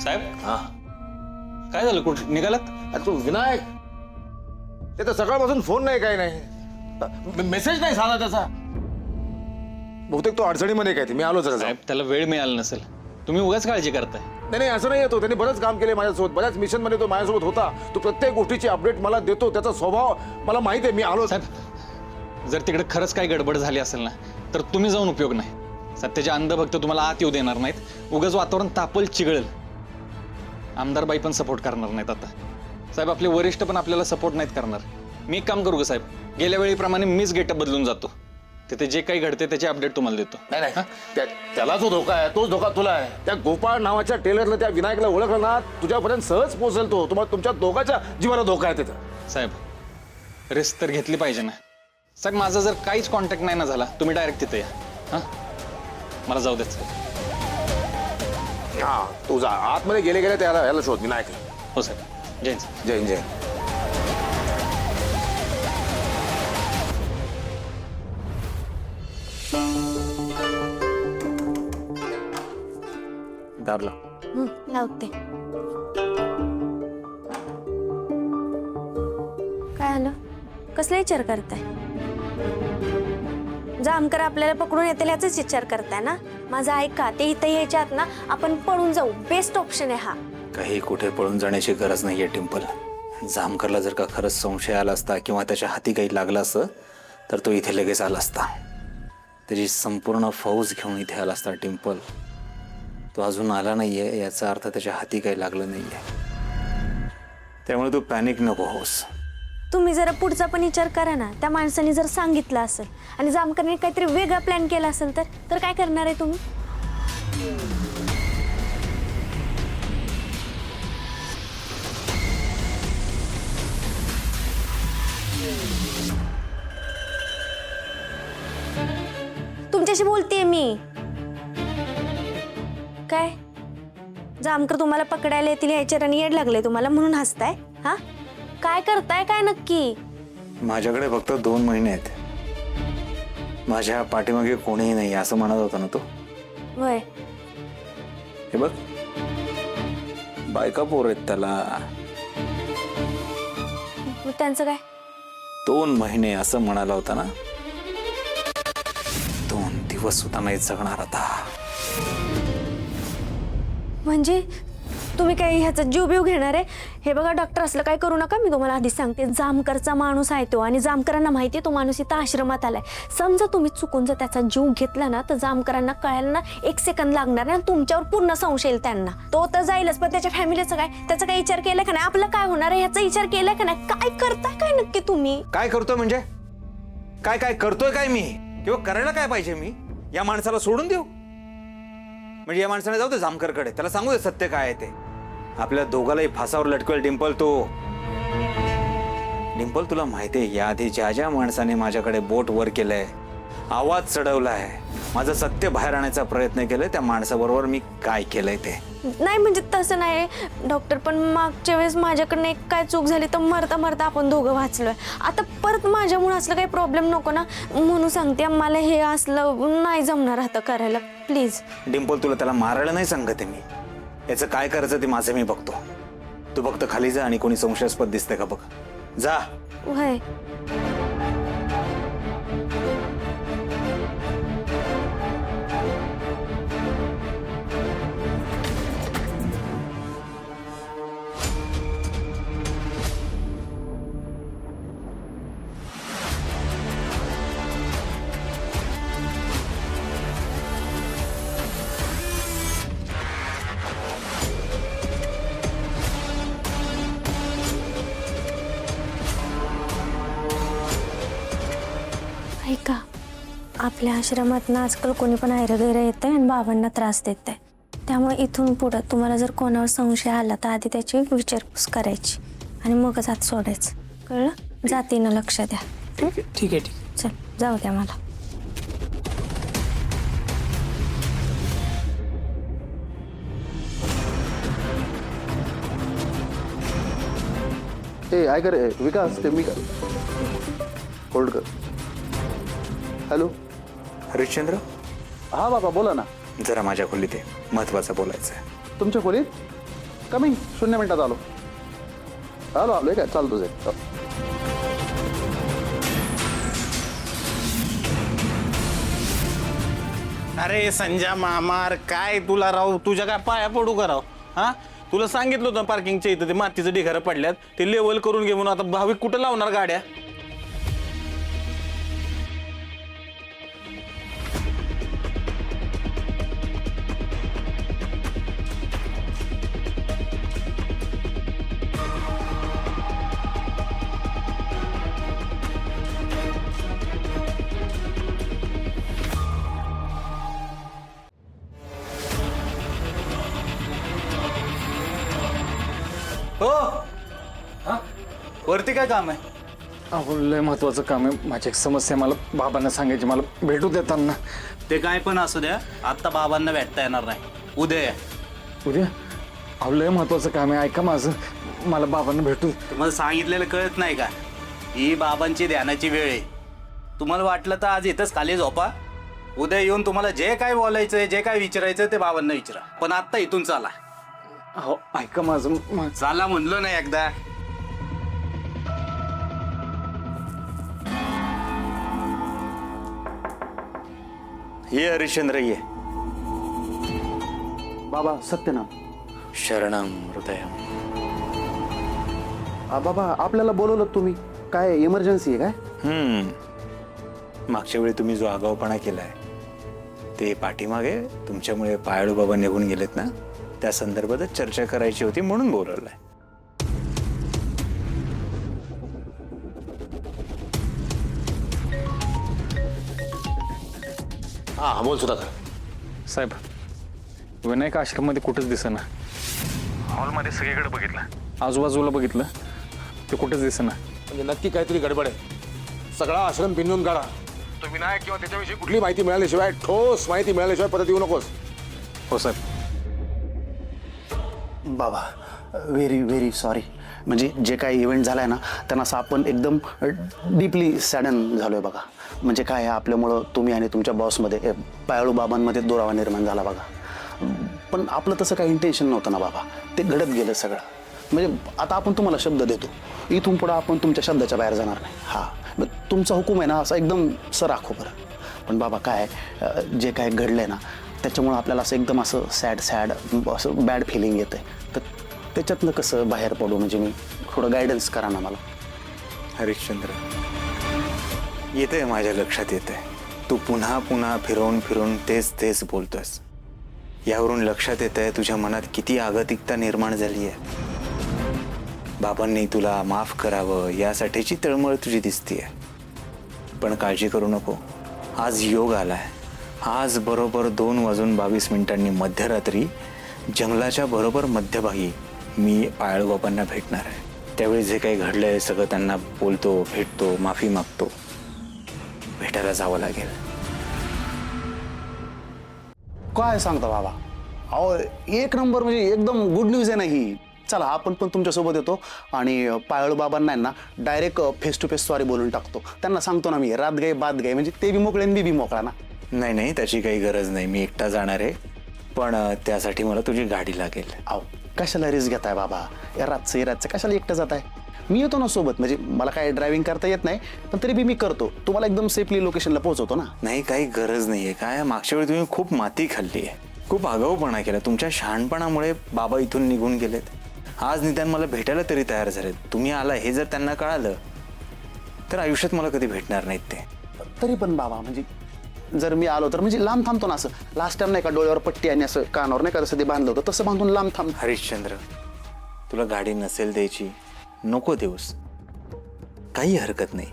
साहेब हा काय झालं, कुठे निघालात? अरे तू विनायक, ते तर सकाळपासून फोन नाही, काही नाही, मेसेज नाही झाला त्याचा. बहुतेक तो अडचणीमध्ये काय ते. मी आलो जरा. साहेब त्याला वेळ मिळाला नसेल, तुम्ही उगाच काळजी करताय. नाही असं नाही येतो, त्याने बरंच काम केले माझ्यासोबत, बऱ्याच मिशन मध्ये तो माझ्यासोबत होता. तो प्रत्येक गोष्टीची अपडेट मला देतो, त्याचा स्वभाव मला माहिती आहे. मी आलो. साहेब जर तिकडे खरंच काही गडबड झाली असेल ना, तर तुम्ही जाऊन उपयोग नाही. सत्याचे अंधभक्त तुम्हाला आत येऊ देणार नाहीत. उगाच वातावरण तापल चिघळेल. आमदारबाई पण सपोर्ट करणार नाहीत आता. साहेब आपले वरिष्ठ पण आपल्याला सपोर्ट नाहीत करणार. मी एक काम करू का साहेब, गेल्या वेळीप्रमाणे मीच गेटअप बदलून जातो. तिथे जे काही घडते त्याची अपडेट तुम्हाला देतो. नाही त्याला जो धोका आहे तोच धोका तुला आहे. त्या गोपाळ नावाच्या टेलरला, त्या विनायकला ओळखलं ना, तुझ्यापर्यंत सहज पोहोचेल तो. तुम्हाला तुमच्या दोघांच्या जीवाला धोका आहे तिथं. साहेब रिस्क तर घेतली पाहिजे ना. साहेब माझा जर काहीच कॉन्टॅक्ट नाही ना झाला, तुम्ही डायरेक्ट तिथे या. हां मला जाऊ देत साहेब. हा तू जा आतमध्ये. गेले त्याला याला शोध, विनायकला. हो साहेब. जय हिंद. जय हिंद. जय. दारला लावते. काय आलं, कसला विचार करताय? जामकर आपल्याला पकडून येतील याचाच विचार करताय ना? माझा ऐका, ते इथे यायच्या आत ना आपण पळून जाऊ. बेस्ट ऑप्शन आहे हा. काही कुठे पळून जाण्याची गरज नाहीये टिम्पल. जामकरला जर का खरंच संशय आला असता किंवा त्याच्या हाती काही लागलं असतं तर तो इथे लगेच आला असता. त्याची संपूर्ण फौज घेऊन इथे आला असता टिम्पल. तो अजून आला नाहीये याचा अर्थ त्याच्या हाती काही लागलं नाहीये. त्यामुळे तू पॅनिक नको होस. तुम्ही जरा पुढचा पण विचार करा ना. त्या माणसाने जर सांगितलं असेल आणि जामकरने काहीतरी वेगळा प्लॅन केला असेल तर काय करणार आहे तुम्ही? तुमच्याशी बोलतेय मी. काय जामकर तुम्हाला पकडायला येतील यायचे आणि येड लागले तुम्हाला म्हणून हसताय? हा काय करताय काय नक्की? माझ्याकडे फक्त 2 महिने आहेत. माझ्या पाठीमागे कोणीही नाही असं म्हणत होता ना तो. वय हे बघ, बायका पोर आहेत त्याला. मग त्यांचं काय? 2 महिने असं म्हणाला होता ना. 2 दिवस सुद्धा नाही जगणार आता. म्हणजे तुम्ही काही ह्याचा जीव बिव घेणार आहे? हे बघा डॉक्टर, असलं काय करू नका. मी तुम्हाला आधीच सांगते, जामकरचा माणूस आहे तो आणि जामकरांना माहिती आहे तो माणूस इथं आश्रमात आलाय. समजा तुम्ही चुकून जर त्याचा जीव घेतला ना तर जामकरांना कळायला ना 1 सेकंद लागणार नाही. तुमच्यावर पूर्ण संशय येईल त्यांना. तो तर जाईलच, पण त्याच्या फॅमिलीचं काय? त्याचा काही विचार केला का नाही? आपलं काय होणार आहे ह्याचा विचार केला का नाही? काय करताय काय नक्की तुम्ही? काय करतोय म्हणजे काय करतोय काय मी? किंवा करायला काय पाहिजे मी? या माणसाला सोडून देऊ? म्हणजे या माणसाने जाऊ दे जामकरकडे, त्याला सांगू दे सत्य काय आहे ते. आपल्या दोघालाही फासावर लटकवेल डिंपल तो. डिंपल तुला माहितीये याआधी ज्या माणसाने माझ्याकडे बोट वर केलंय, आवाज चढवलाय, माझं सत्य बाहेर आणायचा प्रयत्न केलाय, त्या माणसाबरोबर मी काय केलंय ते. नाही म्हणजे तसं नाही डॉक्टर, पण मागच्या वेळेस माझ्याकडनं एक काय चूक झाली तर मरता मरता आपण दोघं वाचलोय. आता परत माझ्यामुळे असलं काही प्रॉब्लेम नको ना, म्हणून सांगते मला हे असलं नाही जमणार आता करायला. प्लीज डिंपल तुला त्याला मारायला नाही सांगते मी. याचं काय करायचं ते माझं मी बघतो. तू फक्त खाली जा आणि कोणी संशयास्पद दिसतंय का बघ. जा. वय ऐका, आपल्या आश्रमात ना आजकाल कोणी पण गैर येतंय आणि बाबांना त्रास देत आहे. त्यामुळे इथून पुढं तुम्हाला जर कोणावर संशय आला तर आधी त्याची विचारपूस करायची आणि मगच हात सोडायचं. कळलं? जातीनं लक्ष द्या. ठीक आहे. चल जाऊ द्या मला. ऐक कर विकास, ते मी होल्ड कर. हॅलो हरिश्चंद्र, हा बाबा बोला ना. जरा माझ्या खोलीत आहे, महत्वाचं बोलायचं आहे. तुमच्या खोलीत? कमिंग 0 मिनिटात आलो. आलोय काय चाल तुझे. अरे संजय मामार काय तुला राव तुझ्या काय पाया पडू का राव हा तुला सांगितलं होतं पार्किंगच्या इथं ते मातीचं ढिगारं पडल्यात ते लेवल करून घे म्हणून आता भाविक कुठं लावणार गाड्या. हो हा वरती काय काम आहे. अहो लय महत्वाचं काम आहे. माझी एक समस्या मला बाबांना सांगायची, मला भेटू देताना. ते काय पण असू द्या आता बाबांना भेटता येणार नाही उद्या या. उद्या? अहो लय महत्वाचं काम आहे, ऐका माझं, मला बाबांना भेटू. तुम्हाला सांगितलेलं कळत नाही का ही बाबांची ध्यानाची वेळ आहे. तुम्हाला वाटलं तर आज इथंच खाली झोपा, उद्या येऊन तुम्हाला जे काय बोलायचंय जे काय विचारायचं ते बाबांना विचारा, पण आत्ता इथून चाला. अहो ऐका माझं, चाला म्हणलो ना एकदा. ये हरिश्चंद्र ये. बाबा सत्यनाम. शरणम हृदयम. बाबा आपल्याला बोलवलं तुम्ही, काय इमर्जन्सी आहे काय? मागच्या वेळी तुम्ही जो आगाऊपणा केलाय ते पाठीमागे तुमच्यामुळे पायाळू बाबा निघून गेलेत ना, त्या संदर्भातच चर्चा करायची होती म्हणून बोलवलंय. हा बोल सुद्धा. साहेब विनायक आश्रममध्ये कुठंच दिसेना. हॉलमध्ये सगळीकडे बघितलं, आजूबाजूला बघितलं, ते कुठंच दिसेना. म्हणजे नक्की काहीतरी गडबड आहे. सगळा आश्रम पिंजून काढा. तो विनायक किंवा त्याच्याविषयी कुठली माहिती मिळाल्याशिवाय, ठोस माहिती मिळाल्याशिवाय परत येऊ नकोस. हो साहेब. बाबा व्हेरी व्हेरी सॉरी. म्हणजे जे काही इव्हेंट झालाय ना त्यांना असं आपण एकदम डीपली सॅडन झालोय बघा. म्हणजे काय आहे, आपल्यामुळं तुम्ही आणि तुमच्या बॉसमध्ये पायाळू बाबांमध्ये दुरावा निर्माण झाला बघा. पण आपलं तसं काही इंटेन्शन नव्हतं ना बाबा, ते घडत गेलं सगळं. म्हणजे आता आपण तुम्हाला शब्द देतो, इथून पुढं आपण तुमच्या शब्दाच्या बाहेर जाणार नाही. हा तुमचा हुकूम आहे ना असा एकदम सर राखो बरं. पण बाबा काय जे काय घडलंय ना त्याच्यामुळं आपल्याला असं एकदम असं सॅड असं बॅड फिलिंग येतं आहे. तर त्याच्यातनं कसं बाहेर पडू, म्हणजे मी थोडं गायडन्स करा ना मला. हरिश्चंद्र येतंय, माझ्या लक्षात येतंय. तू पुन्हा पुन्हा फिरून तेच बोलतोयस. यावरून लक्षात येतंय तुझ्या मनात किती आगतिकता निर्माण झाली आहे. बाबांनी तुला माफ करावं यासाठीची तळमळ तुझी दिसतीये. पण काळजी करू नको, आज योग आलाय. आज बरोबर 2:22 मध्यरात्री जंगलाच्या बरोबर मध्यभागी मी पायाळू बाबांना भेटणार आहे. त्यावेळी जे काही घडलंय सगळं त्यांना बोलतो, भेटतो, माफी मागतो. भेटायला जावं लागेल. काय सांगता बाबा, अहो एक नंबर, म्हणजे एकदम गुड न्यूज आहे ना ही. चला आपण पण तुमच्यासोबत येतो आणि पायाळू बाबांना ना direct face to face sorry बोलून टाकतो. त्यांना सांगतो ना मी, रात गए बात गए, म्हणजे ते बी मोकळे आणि बी मोकळा ना. नाही त्याची काही गरज नाही, मी एकटा जाणार आहे. पण त्यासाठी मला तुझी गाडी लागेल. अहो कशाला रिस्क घेताय बाबा, या रातचं कशाला एकटं जाताय. मी येतो ना सोबत, म्हणजे मला काय ड्रायव्हिंग करता येत नाही पण तरी बी मी करतो. तुम्हाला एकदम सेफली लोकेशनला पोहोचवतो ना. नाही काही गरज नाहीये. काय मागच्या वेळी तुम्ही खूप माती खाल्ली आहे, खूप आगाऊपणा केला. तुमच्या शहाणपणामुळे बाबा इथून निघून गेलेत. आज निदान मला भेटायला तरी तयार झालेत. तुम्ही आला हे जर त्यांना कळालं तर आयुष्यात मला कधी भेटणार नाहीत ते. तरी पण बाबा म्हणजे जर मी आलो तर म्हणजे लांब थांबतो ना. असं लास्ट टाइम नाही का डोळ्यावर पट्टी आणि असं कानावर नाही का तसं ते बांधलं होतं तसं बांधून लांब थांब. हरिश्चंद्र तुला गाडी नसेल द्यायची, नको देऊस, काही हरकत नाही.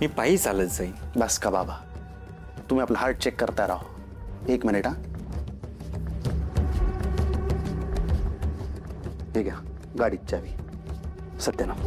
मी पायी चालत जाईन. बस का बाबा, तुम्ही आपलं हार्ट चेक करता राहो. 1 मिनिट हा. हे घ्या गाडीची चावी. सत्यनाम.